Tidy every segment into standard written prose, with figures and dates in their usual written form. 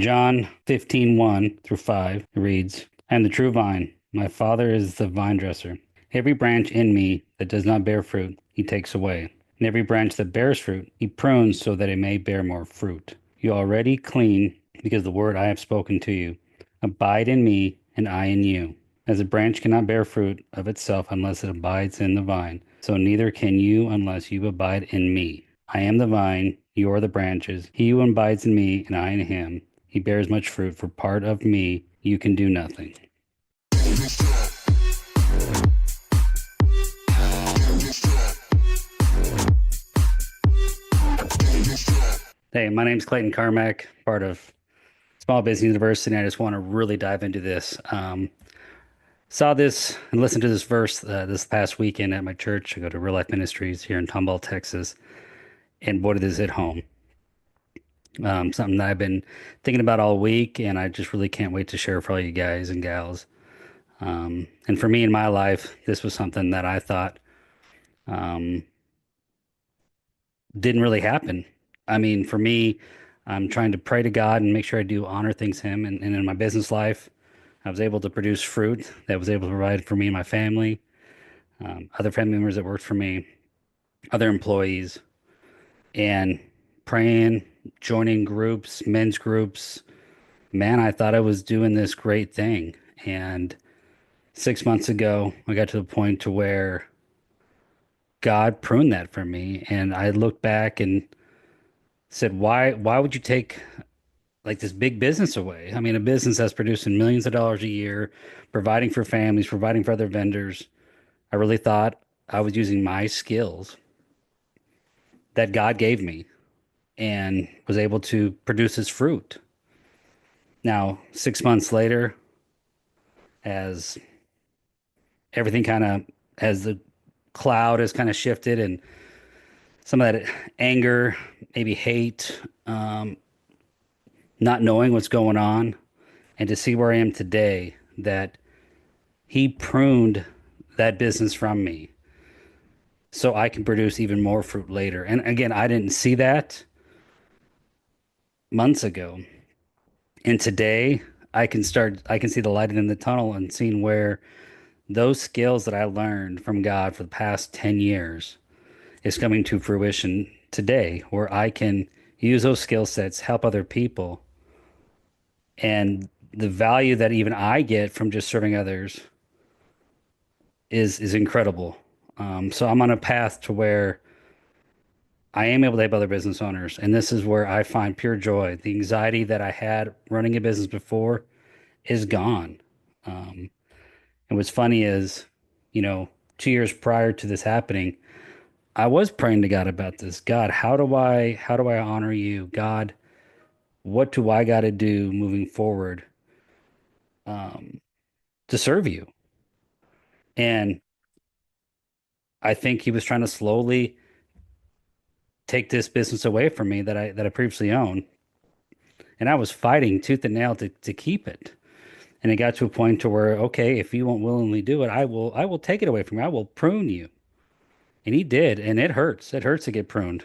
John 15:1 through 5 reads, I am the true vine. My Father is the vine dresser. Every branch in me that does not bear fruit, he takes away. And every branch that bears fruit, he prunes so that it may bear more fruit. You are already clean because the word I have spoken to you. Abide in me, and I in you. As a branch cannot bear fruit of itself unless it abides in the vine, so neither can you unless you abide in me. I am the vine, you are the branches. He who abides in me, and I in him, he bears much fruit, for part of me you can do nothing. Hey, my name's Clayton Carmack, part of Small Business University, and I just want to really dive into this. Saw this and listened to this verse this past weekend at my church. I go to Real Life Ministries here in Tomball, Texas, and boy, did this hit home. Something that I've been thinking about all week, and I just really can't wait to share for all you guys and gals. And for me in my life, this was something that I thought um, didn't really happen. I mean, for me, I'm trying to pray to God and make sure I do honor things Him. And in my business life, I was able to produce fruit that was able to provide for me and my family, other family members that worked for me, other employees, and praying, joining groups, men's groups. Man, I thought I was doing this great thing. And 6 months ago, I got to the point to where God pruned that for me. And I looked back and said, why would you take like this big business away? I mean, a business that's producing millions of dollars a year, providing for families, providing for other vendors. I really thought I was using my skills that God gave me and was able to produce this fruit. Now, 6 months later, as everything kind of, as the cloud has kind of shifted and some of that anger, maybe hate, not knowing what's going on, and to see where I am today, that He pruned that business from me so I can produce even more fruit later. And again, I didn't see that months ago. And today I can see the light in the tunnel and seeing where those skills that I learned from God for the past 10 years is coming to fruition today, where I can use those skill sets, help other people, and the value that even I get from just serving others is incredible. So I'm on a path to where I am able to help other business owners, and this is where I find pure joy. The anxiety that I had running a business before is gone. Um, and what's funny is, you know, 2 years prior to this happening, I was praying to God about this. God, how do I honor you? God, what do I got to do moving forward um, to serve you? And I think He was trying to slowly take this business away from me that I previously owned, and I was fighting tooth and nail to keep it. And it got to a point to where, okay, if you won't willingly do it, I will take it away from you. I will prune you. And He did, and it hurts. It hurts to get pruned.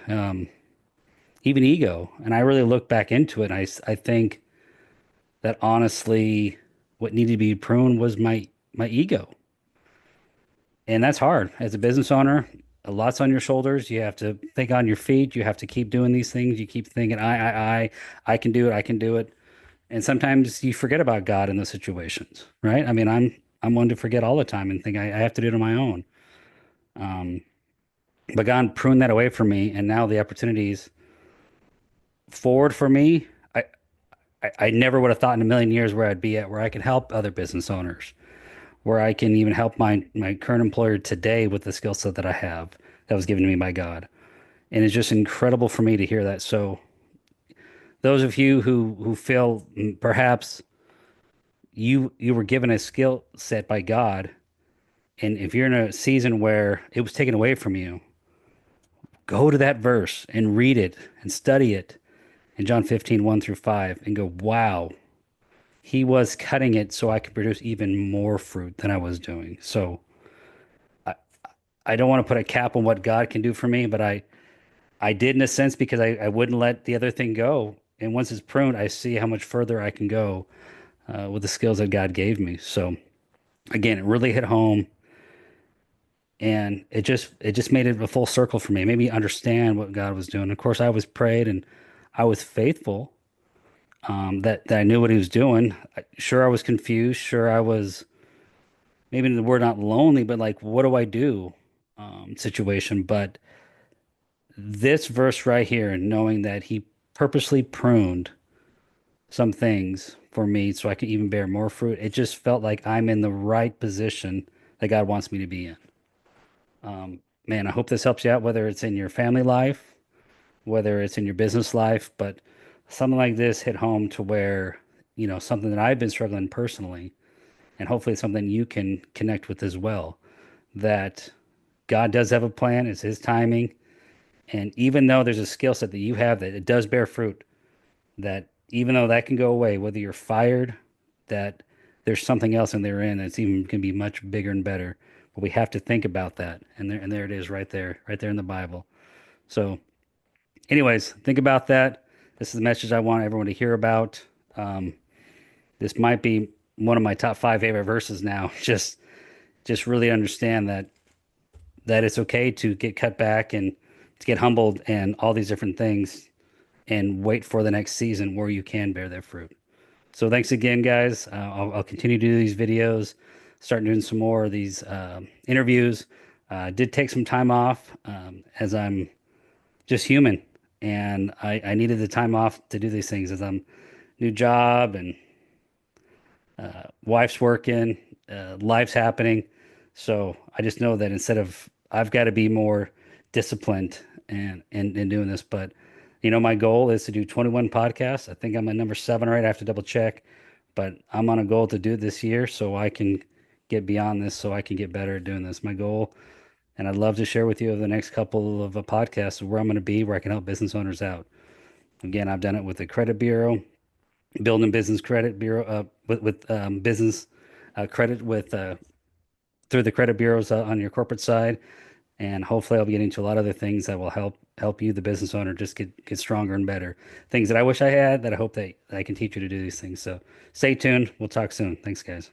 Even ego. And I really look back into it. And I think that honestly, what needed to be pruned was my ego. And that's hard as a business owner. A lot's on your shoulders. You have to think on your feet. You have to keep doing these things. You keep thinking, I can do it. I can do it. And sometimes you forget about God in those situations, right? I mean, I'm one to forget all the time and think I have to do it on my own. Um, but God pruned that away from me, and now the opportunities forward for me, I never would have thought in a million years where I'd be at, where I could help other business owners, where I can even help my current employer today with the skill set that I have that was given to me by God. And it's just incredible for me to hear that. So those of you who feel perhaps you were given a skill set by God, and if you're in a season where it was taken away from you, go to that verse and read it and study it in John 15:1 through 5, and go, wow, He was cutting it so I could produce even more fruit than I was doing. So I, I don't want to put a cap on what God can do for me, but I did in a sense because I wouldn't let the other thing go. And once it's pruned, I see how much further I can go with the skills that God gave me. So again, it really hit home, and it just made it a full circle for me. It made me understand what God was doing. Of course, I was prayed and I was faithful. That I knew what He was doing. Sure, I was confused. Sure, I was maybe the word not lonely, but like, what do I do? Situation. But this verse right here, knowing that He purposely pruned some things for me so I could even bear more fruit, it just felt like I'm in the right position that God wants me to be in. Man, I hope this helps you out, whether it's in your family life, whether it's in your business life, but something like this hit home to where, something that I've been struggling personally, and hopefully it's something you can connect with as well, that God does have a plan, it's His timing. And even though there's a skill set that you have that it does bear fruit, that even though that can go away, whether you're fired, that there's something else in there in that's even can be much bigger and better. But we have to think about that. And there it is right there in the Bible. So, anyways, think about that. This is the message I want everyone to hear about. Um, this might be one of my top five favorite verses now. Just really understand that it's okay to get cut back and to get humbled and all these different things and wait for the next season where you can bear their fruit. So thanks again, guys. I'll continue to do these videos, start doing some more of these interviews. Did take some time off as I'm just human, and I needed the time off to do these things as I'm new job and wife's working, life's happening. So I just know that instead of I've got to be more disciplined and in doing this. But my goal is to do 21 podcasts. I think I'm at number 7, right? I have to double check, but I'm on a goal to do it this year so I can get beyond this, so I can get better at doing this. My goal, and I'd love to share with you over the next couple of podcasts where I'm going to be, where I can help business owners out. Again, I've done it with the credit bureau, building business credit bureau, with business credit with through the credit bureaus on your corporate side, and hopefully I'll be getting to a lot of other things that will help you, the business owner, just get stronger and better. Things that I wish I had that I hope that I can teach you to do these things. So stay tuned. We'll talk soon. Thanks, guys.